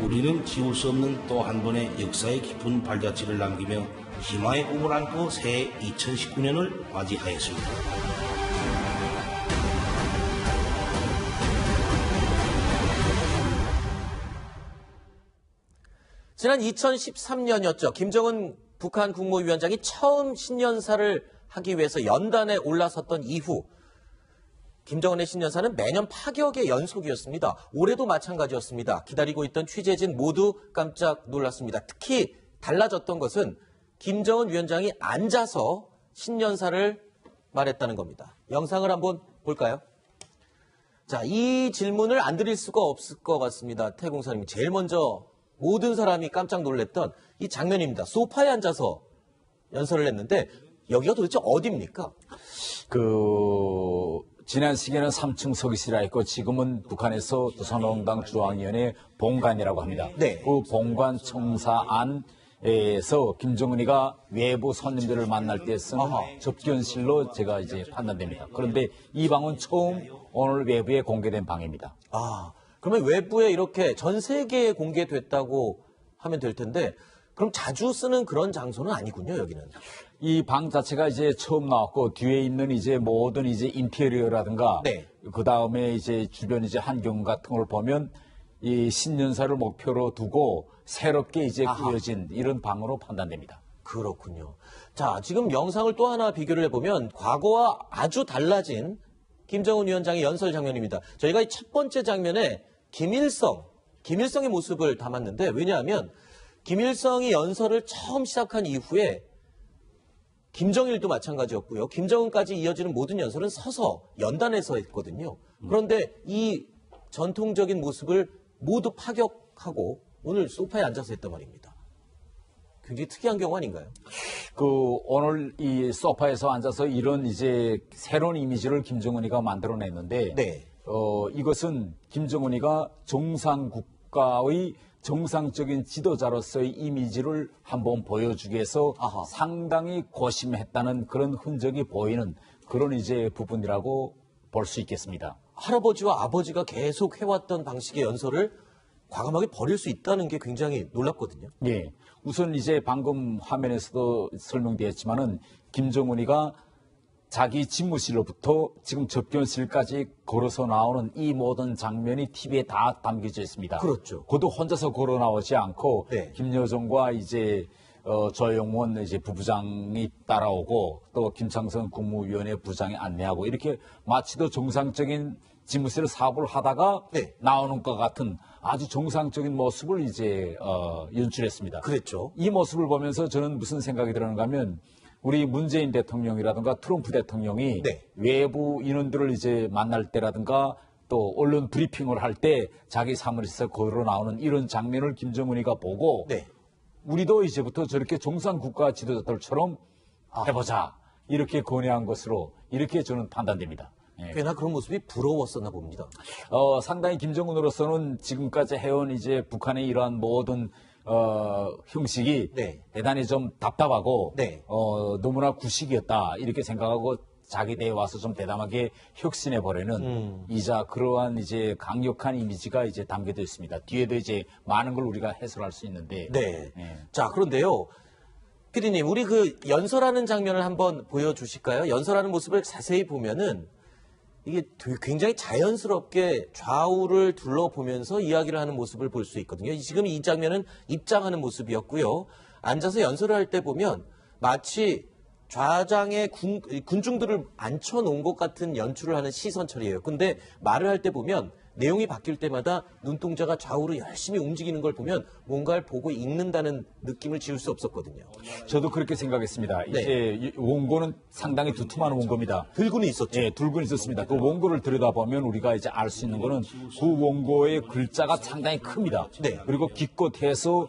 우리는 지울 수 없는 또 한 번의 역사의 깊은 발자취를 남기며 희망의 꿈을 안고 새해 2019년을 맞이하였습니다. 지난 2013년이었죠. 김정은 북한 국무위원장이 처음 신년사를 하기 위해서 연단에 올라섰던 이후 김정은의 신년사는 매년 파격의 연속이었습니다. 올해도 마찬가지였습니다. 기다리고 있던 취재진 모두 깜짝 놀랐습니다. 특히 달라졌던 것은 김정은 위원장이 앉아서 신년사를 말했다는 겁니다. 영상을 한번 볼까요? 자, 이 질문을 안 드릴 수가 없을 것 같습니다. 태공사님이 제일 먼저 모든 사람이 깜짝 놀랐던 이 장면입니다. 소파에 앉아서 연설을 했는데 여기가 도대체 어디입니까? 지난 시기에는 3층 서기실이라 했고 지금은 북한에서 조선노동당 중앙위원회 본관이라고 합니다. 네. 그 본관 청사 안에서 김정은이가 외부 손님들을 만날 때 쓴 접견실로 제가 이제 판단됩니다. 그런데 이 방은 처음 오늘 외부에 공개된 방입니다. 아, 그러면 외부에 이렇게 전 세계에 공개됐다고 하면 될 텐데 그럼 자주 쓰는 그런 장소는 아니군요, 여기는. 이 방 자체가 이제 처음 나왔고 뒤에 있는 이제 모든 이제 인테리어라든가 네. 그 다음에 이제 주변 이제 환경 같은 걸 보면 이 신년사를 목표로 두고 새롭게 이제 꾸며진 이런 방으로 판단됩니다. 그렇군요. 자, 지금 영상을 또 하나 비교를 해보면 과거와 아주 달라진 김정은 위원장의 연설 장면입니다. 저희가 이 첫 번째 장면에 김일성의 모습을 담았는데 왜냐하면 김일성이 연설을 처음 시작한 이후에 김정일도 마찬가지였고요. 김정은까지 이어지는 모든 연설은 서서 연단해서 했거든요. 그런데 이 전통적인 모습을 모두 파격하고 오늘 소파에 앉아서 했단 말입니다. 굉장히 특이한 경우 아닌가요? 오늘 이 소파에서 앉아서 이런 이제 새로운 이미지를 김정은이가 만들어냈는데, 네. 이것은 김정은이가 정상국가의 정상적인 지도자로서의 이미지를 한번 보여주기 위해서 상당히 고심했다는 그런 흔적이 보이는 그런 이제 부분이라고 볼 수 있겠습니다. 할아버지와 아버지가 계속 해왔던 방식의 연설을 과감하게 버릴 수 있다는 게 굉장히 놀랍거든요. 예. 우선 이제 방금 화면에서도 설명되었지만은 김정은이가 자기 집무실로부터 지금 접견실까지 걸어서 나오는 이 모든 장면이 TV에 다 담겨져 있습니다. 그렇죠. 그것도 혼자서 걸어 나오지 않고 네. 김여정과 이제 조영원 이제 부부장이 따라오고 또 김창선 국무위원회 부장이 안내하고 이렇게 마치도 정상적인 집무실 사업을 하다가 네. 나오는 것 같은 아주 정상적인 모습을 이제 연출했습니다. 그랬죠. 이 모습을 보면서 저는 무슨 생각이 드는가 하면 우리 문재인 대통령이라든가 트럼프 대통령이 네. 외부 인원들을 이제 만날 때라든가 또 언론 브리핑을 할 때 자기 사무실에서 걸어 나오는 이런 장면을 김정은이가 보고 네. 우리도 이제부터 저렇게 정상 국가 지도자들처럼 해보자 이렇게 건의한 것으로 이렇게 저는 판단됩니다. 예. 꽤나 그런 모습이 부러웠었나 봅니다. 상당히 김정은으로서는 지금까지 해온 이제 북한의 이러한 모든 형식이 네. 대단히 좀 답답하고 네. 너무나 구식이었다 이렇게 생각하고 자기 대에 와서 좀 대담하게 혁신해 보려는 이자 그러한 이제 강력한 이미지가 이제 담겨져 있습니다. 뒤에도 이제 많은 걸 우리가 해설할 수 있는데. 네. 예. 자, 그런데요. PD님, 우리 그 연설하는 장면을 한번 보여주실까요? 연설하는 모습을 자세히 보면은 이게 굉장히 자연스럽게 좌우를 둘러보면서 이야기를 하는 모습을 볼 수 있거든요. 지금 이 장면은 입장하는 모습이었고요. 앉아서 연설을 할 때 보면 마치 좌장에 군중들을 앉혀놓은 것 같은 연출을 하는 시선 처리예요. 근데 말을 할 때 보면 내용이 바뀔 때마다 눈동자가 좌우로 열심히 움직이는 걸 보면 뭔가를 보고 읽는다는 느낌을 지울 수 없었거든요. 저도 그렇게 생각했습니다. 네. 이제 원고는 상당히 두툼한 원고입니다. 들고는 있었죠. 예, 둘근 있었습니다. 그 원고를 들여다보면 우리가 이제 알 수 있는 거는 그 원고의 글자가 상당히 큽니다. 네. 그리고 기껏해서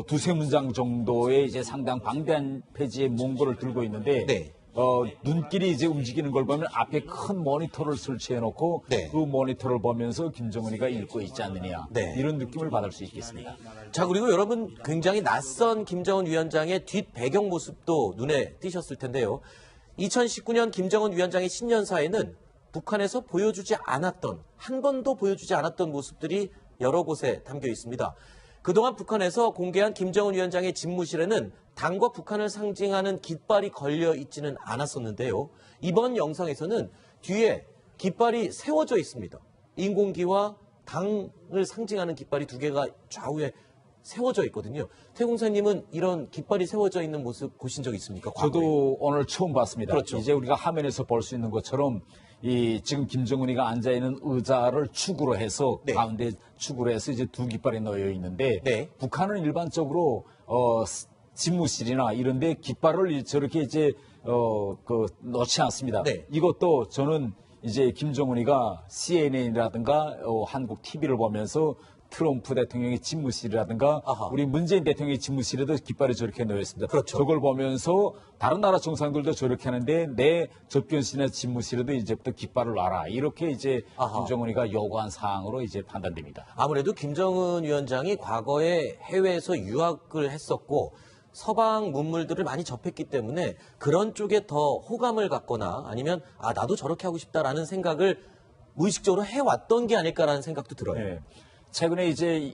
두세 문장 정도의 이제 상당 방대한 페이지의 원고를 들고 있는데 네. 눈길이 이제 움직이는 걸 보면 앞에 큰 모니터를 설치해 놓고 네. 그 모니터를 보면서 김정은이가 읽고 있지 않느냐 네. 이런 느낌을 받을 수 있겠습니다. 자, 그리고 여러분 굉장히 낯선 김정은 위원장의 뒷 배경 모습도 눈에 띄셨을 텐데요. 2019년 김정은 위원장의 신년사에는 북한에서 보여주지 않았던, 한 번도 보여주지 않았던 모습들이 여러 곳에 담겨 있습니다. 그동안 북한에서 공개한 김정은 위원장의 집무실에는 당과 북한을 상징하는 깃발이 걸려 있지는 않았었는데요. 이번 영상에서는 뒤에 깃발이 세워져 있습니다. 인공기와 당을 상징하는 깃발이 두 개가 좌우에 세워져 있거든요. 태공사님은 이런 깃발이 세워져 있는 모습 보신 적 있습니까? 과거에? 저도 오늘 처음 봤습니다. 그렇죠. 이제 우리가 화면에서 볼 수 있는 것처럼 이 지금 김정은이가 앉아 있는 의자를 축으로 해서 네. 가운데 축으로 해서 이제 두 깃발이 놓여 있는데 네. 북한은 일반적으로 집무실이나 이런데 깃발을 저렇게 이제 놓지 않습니다. 네. 이것도 저는 이제 김정은이가 CNN이라든가 한국 TV를 보면서 트럼프 대통령의 집무실이라든가 아하. 우리 문재인 대통령의 집무실에도 깃발이 저렇게 놓여 있습니다. 그렇죠. 저걸 보면서 다른 나라 정상들도 저렇게 하는데 내 접견실이나 집무실에도 이제부터 깃발을 놔라. 이렇게 이제 아하. 김정은이가 요구한 사항으로 이제 판단됩니다. 아무래도 김정은 위원장이 과거에 해외에서 유학을 했었고 서방 문물들을 많이 접했기 때문에 그런 쪽에 더 호감을 갖거나 아니면 나도 저렇게 하고 싶다라는 생각을 무의식적으로 해왔던 게 아닐까라는 생각도 들어요. 네. 최근에 이제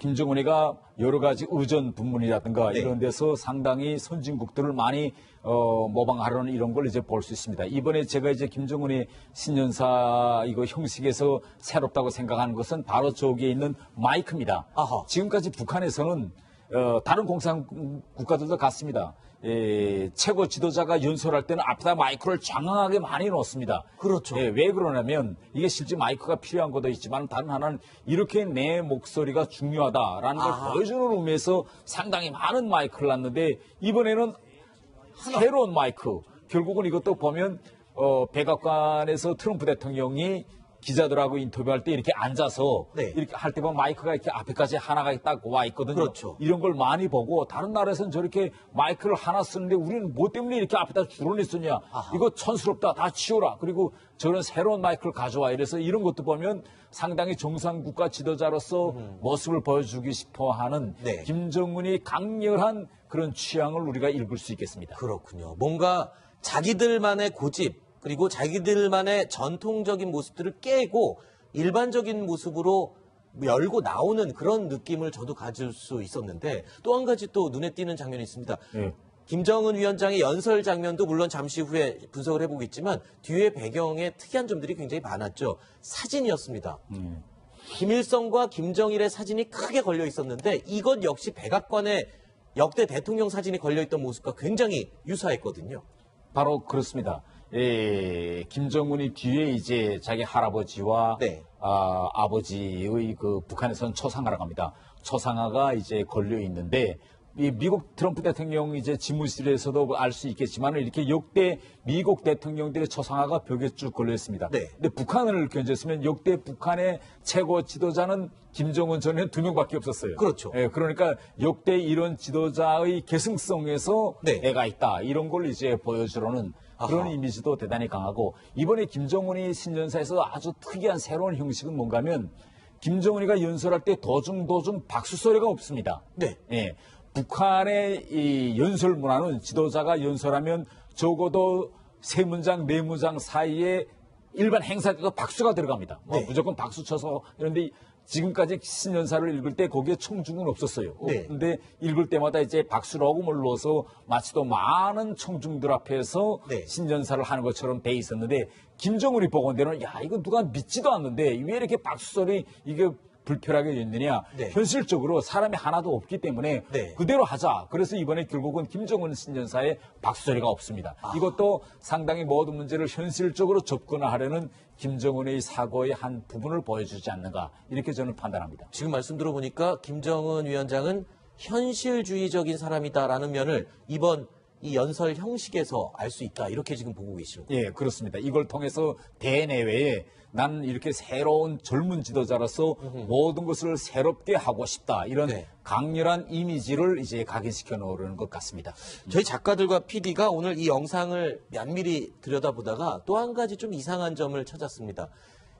김정은이가 여러 가지 의전 분문이라든가 네. 이런 데서 상당히 선진국들을 많이 모방하려는 이런 걸 이제 볼 수 있습니다. 이번에 제가 이제 김정은의 신년사 이거 형식에서 새롭다고 생각하는 것은 바로 저기에 있는 마이크입니다. 아하. 지금까지 북한에서는 다른 공산 국가들도 같습니다. 최고 지도자가 연설할 때는 앞에다 마이크를 장황하게 많이 놓습니다. 그렇죠. 왜 그러냐면 이게 실제 마이크가 필요한 것도 있지만 다른 하나는 이렇게 내 목소리가 중요하다라는 걸 보여주는 의미에서 상당히 많은 마이크를 놨는데 이번에는 새로운 마이크. 결국은 이것도 보면 백악관에서 트럼프 대통령이 기자들하고 인터뷰할 때 이렇게 앉아서 네. 이렇게 할 때 보면 마이크가 이렇게 앞에까지 하나가 딱 와 있거든요. 그렇죠. 이런 걸 많이 보고 다른 나라에서는 저렇게 마이크를 하나 쓰는데 우리는 뭐 때문에 이렇게 앞에다 줄어내 쓰냐. 이거 촌스럽다. 다 치워라. 그리고 저런 새로운 마이크를 가져와. 이래서 이런 것도 보면 상당히 정상국가 지도자로서 모습을 보여주기 싶어 하는 네. 김정은이 강렬한 그런 취향을 우리가 읽을 수 있겠습니다. 그렇군요. 뭔가 자기들만의 고집 그리고 자기들만의 전통적인 모습들을 깨고 일반적인 모습으로 열고 나오는 그런 느낌을 저도 가질 수 있었는데 또 한 가지 또 눈에 띄는 장면이 있습니다. 네. 김정은 위원장의 연설 장면도 물론 잠시 후에 분석을 해보겠지만 뒤에 배경에 특이한 점들이 굉장히 많았죠. 사진이었습니다. 김일성과 김정일의 사진이 크게 걸려 있었는데 이것 역시 백악관에 역대 대통령 사진이 걸려있던 모습과 굉장히 유사했거든요. 바로 그렇습니다. 김정은이 뒤에 이제 자기 할아버지와 네. 아버지의 그 북한에서는 초상화라고 합니다. 초상화가 이제 걸려 있는데 이 미국 트럼프 대통령 이제 집무실에서도 알 수 있겠지만 이렇게 역대 미국 대통령들의 초상화가 벽에 쭉 걸려 있습니다. 네. 근데 북한을 견제했으면 역대 북한의 최고 지도자는 김정은 전에는 2명밖에 없었어요. 그렇죠. 그러니까 역대 이런 지도자의 계승성에서 네. 애가 있다. 이런 걸 이제 보여주려는 그런 아하. 이미지도 대단히 강하고 이번에 김정은이 신년사에서 아주 특이한 새로운 형식은 뭔가 하면 김정은이가 연설할 때 도중 박수 소리가 없습니다. 네. 북한의 이 연설 문화는 지도자가 연설하면 적어도 세 문장, 네 문장 사이에 일반 행사 때도 박수가 들어갑니다. 네. 무조건 박수 쳐서 이런데 지금까지 신년사를 읽을 때 거기에 청중은 없었어요. 네. 근데 읽을 때마다 이제 박수로금을 넣어서 마치 또 많은 청중들 앞에서 네. 신년사를 하는 것처럼 돼 있었는데 김정은이 보건대는 야 이거 누가 믿지도 않는데 왜 이렇게 박수 소리 이게 불편하게 됐느냐. 네. 현실적으로 사람이 하나도 없기 때문에 네. 그대로 하자. 그래서 이번에 결국은 김정은 신년사에 박수소리가 없습니다. 이것도 상당히 모든 문제를 현실적으로 접근하려는 김정은의 사고의 한 부분을 보여주지 않는가. 이렇게 저는 판단합니다. 지금 말씀 들어보니까 김정은 위원장은 현실주의적인 사람이다라는 면을 이번 이 연설 형식에서 알 수 있다. 이렇게 지금 보고 계시죠. 예, 그렇습니다. 이걸 통해서 대내외에 나는 이렇게 새로운 젊은 지도자로서 모든 것을 새롭게 하고 싶다. 이런 네. 강렬한 이미지를 이제 각인시켜 놓으려는 것 같습니다. 저희 작가들과 PD가 오늘 이 영상을 면밀히 들여다보다가 또 한 가지 좀 이상한 점을 찾았습니다.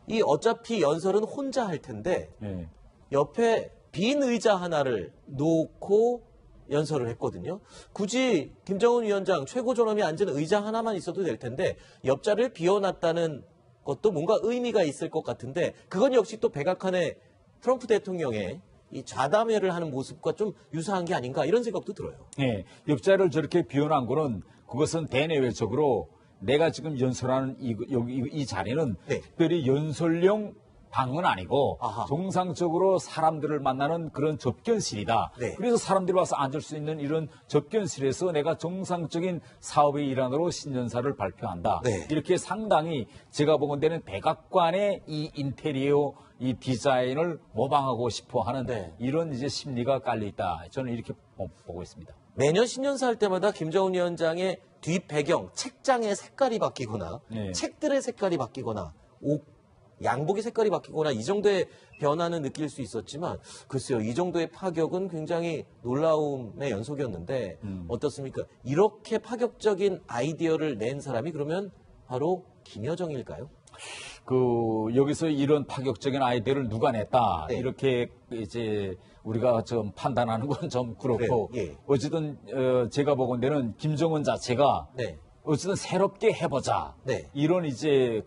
이 어차피 연설은 혼자 할 텐데 예. 옆에 빈 의자 하나를 놓고 연설을 했거든요. 굳이 김정은 위원장 최고 존엄이 앉은 의자 하나만 있어도 될 텐데 옆자리를 비워놨다는 것도 뭔가 의미가 있을 것 같은데 그건 역시 또 백악관의 트럼프 대통령의 이 좌담회를 하는 모습과 좀 유사한 게 아닌가 이런 생각도 들어요. 예, 옆자리를 저렇게 비워놓은 거는 그것은 대내외적으로 내가 지금 연설하는 이 자리는 네. 특별히 연설용 방은 아니고 아하. 정상적으로 사람들을 만나는 그런 접견실이다. 네. 그래서 사람들이 와서 앉을 수 있는 이런 접견실에서 내가 정상적인 사업의 일환으로 신년사를 발표한다. 네. 이렇게 상당히 제가 보건대는 백악관의 이 인테리어 이 디자인을 모방하고 싶어 하는 네. 이런 이제 심리가 깔려 있다. 저는 이렇게 보고 있습니다. 매년 신년사 할 때마다 김정은 위원장의 뒷 배경, 책장의 색깔이 바뀌거나 네. 책들의 색깔이 바뀌거나 양복의 색깔이 바뀌거나 이 정도의 변화는 느낄 수 있었지만 글쎄요. 이 정도의 파격은 굉장히 놀라움의 연속이었는데 어떻습니까? 이렇게 파격적인 아이디어를 낸 사람이 그러면 바로 김여정일까요? 여기서 이런 파격적인 아이디어를 누가 냈다. 네. 이렇게 이제 우리가 좀 판단하는 건 좀 그렇고. 그래요. 예. 어쨌든, 제가 보건대는 김정은 자체가 네. 어쨌든 새롭게 해보자. 네. 이런 이제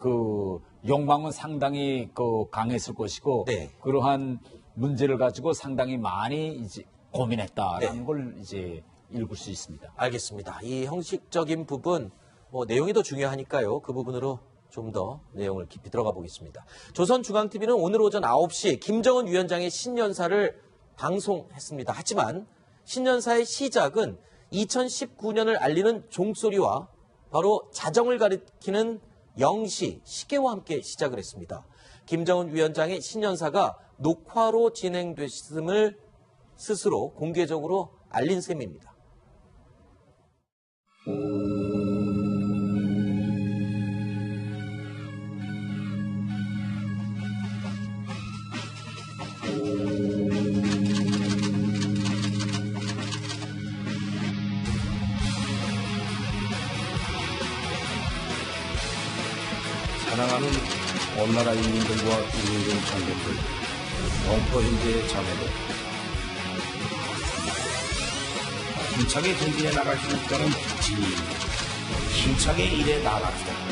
욕망은 상당히 강했을 것이고. 네. 그러한 문제를 가지고 상당히 많이 이제 고민했다라는 네. 걸 이제 읽을 수 있습니다. 알겠습니다. 이 형식적인 부분, 내용이 더 중요하니까요. 그 부분으로 좀 더 내용을 깊이 들어가 보겠습니다. 조선중앙TV는 오늘 오전 9시 김정은 위원장의 신년사를 방송했습니다. 하지만 신년사의 시작은 2019년을 알리는 종소리와 바로 자정을 가리키는 영시, 시계와 함께 시작을 했습니다. 김정은 위원장의 신년사가 녹화로 진행됐음을 스스로 공개적으로 알린 셈입니다. 사랑하는 온 나라 인민들과 인민군 장병들, 공포 현재의 자매들, 힘차게 전진해 나갈 수 있다는 진위, 힘차게 일해 나갑시다.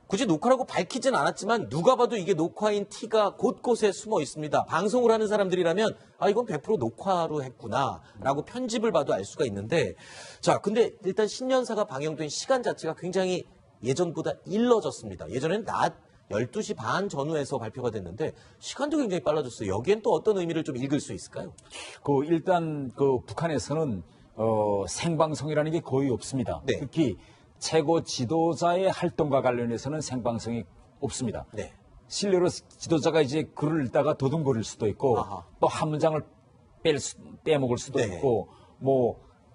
굳이 녹화라고 밝히진 않았지만 누가 봐도 이게 녹화인 티가 곳곳에 숨어 있습니다. 방송을 하는 사람들이라면 이건 100% 녹화로 했구나 라고 편집을 봐도 알 수가 있는데 자 근데 일단 신년사가 방영된 시간 자체가 굉장히 예전보다 일러졌습니다. 예전에는 낮 12시 반 전후에서 발표가 됐는데 시간도 굉장히 빨라졌어요. 여기엔 또 어떤 의미를 좀 읽을 수 있을까요? 일단 북한에서는 생방송이라는 게 거의 없습니다. 네. 특히 최고 지도자의 활동과 관련해서는 생방송이 없습니다. 네. 실례로 지도자가 이제 글을 읽다가 더듬거릴 수도 있고 아하. 또 한 문장을 빼먹을 수도 네. 있고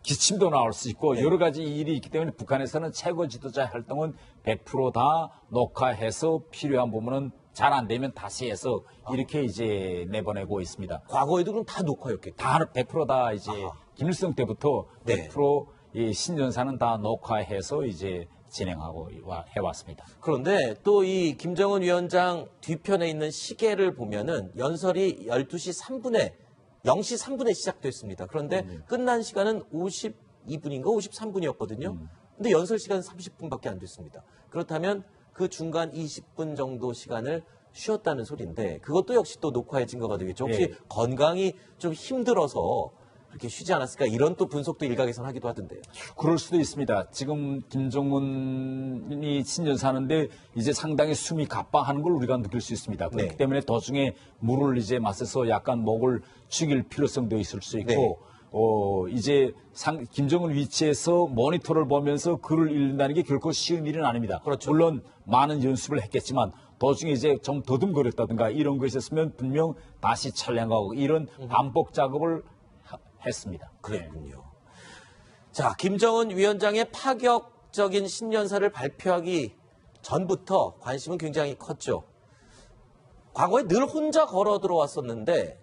기침도 나올 수 있고 여러 가지 일이 있기 때문에 북한에서는 최고 지도자 활동은 100%다 녹화해서 필요한 부분은 잘 안 되면 다시 해서 이렇게 이제 내보내고 있습니다. 과거에도 그럼 다 녹화였겠죠? 다 100%다 이제 김일성 때부터 네. 100% 이 신년사는 다 녹화해서 이제 진행하고 해왔습니다. 그런데 또 이 김정은 위원장 뒤편에 있는 시계를 보면은 연설이 12시 3분에 0시 3분에 시작됐습니다. 그런데 끝난 시간은 52분인가 53분이었거든요. 근데 연설 시간은 30분밖에 안 됐습니다. 그렇다면 그 중간 20분 정도 시간을 쉬었다는 소리인데 그것도 역시 또 녹화의 증거가 되겠죠. 혹시 네. 건강이 좀 힘들어서 그렇게 쉬지 않았을까 이런 또 분석도 일각에서는 하기도 하던데요. 그럴 수도 있습니다. 지금 김정은이 신년사하는데 이제 상당히 숨이 가빠하는 걸 우리가 느낄 수 있습니다. 그렇기 네. 때문에 도중에 물을 이제 마셔서 약간 목을 죽일 필요성도 있을 수 있고 네. 이제 김정은 위치에서 모니터를 보면서 글을 읽는다는 게 결코 쉬운 일은 아닙니다. 그렇죠. 물론 많은 연습을 했겠지만 도중에 이제 좀 더듬거렸다든가 이런 것이 있었으면 분명 다시 촬영하고 이런 반복 작업을 했습니다. 그랬군요. 자, 김정은 위원장의 파격적인 신년사를 발표하기 전부터 관심은 굉장히 컸죠. 과거에 늘 혼자 걸어 들어왔었는데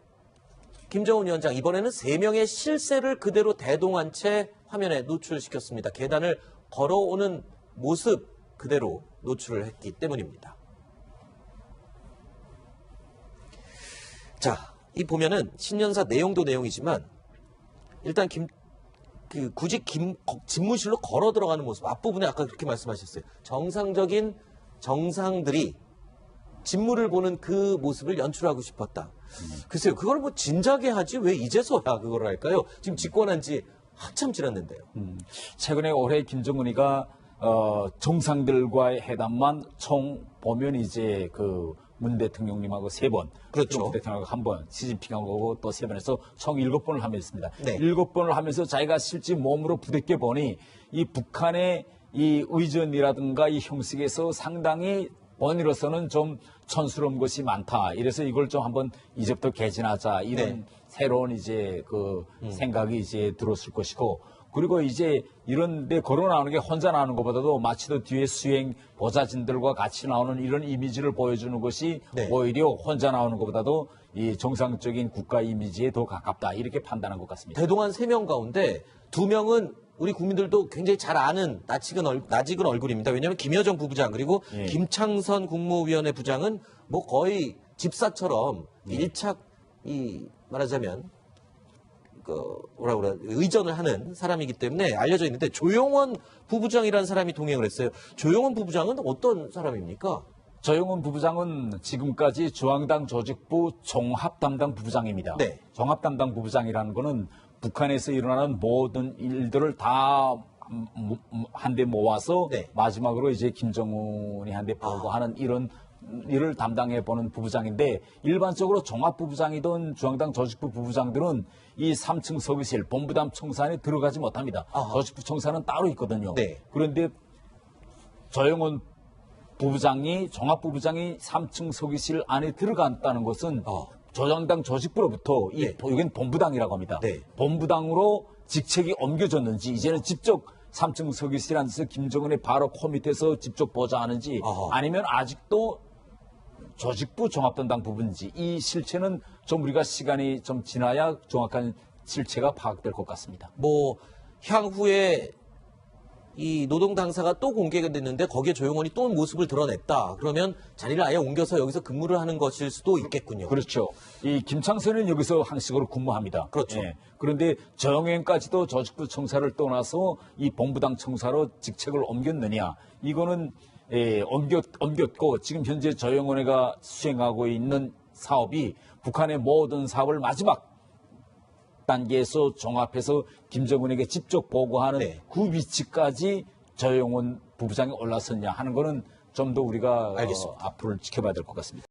김정은 위원장 이번에는 3명의 실세를 그대로 대동한 채 화면에 노출시켰습니다. 계단을 걸어오는 모습 그대로 노출을 했기 때문입니다. 자, 이 보면은 신년사 내용도 내용이지만 일단 굳이 집무실로 걸어 들어가는 모습 앞부분에 아까 그렇게 말씀하셨어요. 정상적인 정상들이 직무를 보는 그 모습을 연출하고 싶었다. 글쎄요, 그걸 뭐 진작에 하지 왜 이제서야 그걸 할까요? 지금 집권한 지 한참 지났는데요. 최근에 올해 김정은이가 정상들과의 회담만 총 보면 이제 그 문 대통령님하고 3번, 그렇죠. 트럼프 대통령하고 1번, 시진핑하고 또 3번 해서 총 7번을 하면습니다. 네. 7번을 하면서 자기가 실제 몸으로 부딪혀 보니 이 북한의 이 의전이라든가 이 형식에서 상당히 본인으로서는 좀 촌스러운 것이 많다. 이래서 이걸 좀 한번 이제부터 개진하자. 이런 네. 새로운 이제 그 생각이 이제 들었을 것이고, 그리고 이제 이런 데 걸어 나오는 게 혼자 나오는 것보다도 마치 더 뒤에 수행 보좌진들과 같이 나오는 이런 이미지를 보여주는 것이 네. 오히려 혼자 나오는 것보다도 이 정상적인 국가 이미지에 더 가깝다. 이렇게 판단한 것 같습니다. 대동한 3명 가운데 2명은 우리 국민들도 굉장히 잘 아는 낯익은 얼굴입니다. 왜냐하면 김여정 부부장 그리고 예. 김창선 국무위원회 부장은 뭐 거의 집사처럼 일착 말하자면 의전을 하는 사람이기 때문에 알려져 있는데 조용원 부부장이라는 사람이 동행을 했어요. 조용원 부부장은 어떤 사람입니까? 조영훈 부부장은 지금까지 중앙당 조직부 종합 담당 부부장입니다. 네. 종합 담당 부부장이라는 거는 북한에서 일어나는 모든 일들을 다 한데 모아서 네. 마지막으로 이제 김정은이 한데 보고하는 이런 일을 담당해 보는 부부장인데, 일반적으로 종합 부부장이든 중앙당 조직부 부부장들은 이 3층 서비스실 본부담 청사에 들어가지 못합니다. 아하. 조직부 청사는 따로 있거든요. 네. 그런데 조영훈 부부장이 종합부부장이 3층 서기실 안에 들어갔다는 것은 조정당 조직부로부터 네. 여기는 본부당이라고 합니다. 네. 본부당으로 직책이 옮겨졌는지, 이제는 직접 3층 서기실 안에서 김정은의 바로 코 밑에서 직접 보좌하는지, 아하. 아니면 아직도 조직부 종합담당 부분인지, 이 실체는 좀 우리가 시간이 좀 지나야 정확한 실체가 파악될 것 같습니다. 뭐 향후에 이 노동 당사가 또 공개가 됐는데 거기에 조용원이 또 모습을 드러냈다. 그러면 자리를 아예 옮겨서 여기서 근무를 하는 것일 수도 있겠군요. 그렇죠. 이 김창선은 여기서 항식으로 근무합니다. 그렇죠. 예. 그런데 정영까지도 조직부 청사를 떠나서 이 본부당 청사로 직책을 옮겼느냐? 이거는 옮겼고, 지금 현재 조영원회가 수행하고 있는 사업이 북한의 모든 사업을 마지막 단계에서 종합해서 김정은에게 직접 보고하는 네. 그 위치까지 조영원 부부장이 올라섰냐 하는 거는 좀 더 우리가 알겠습니다. 앞으로 지켜봐야 될 것 같습니다.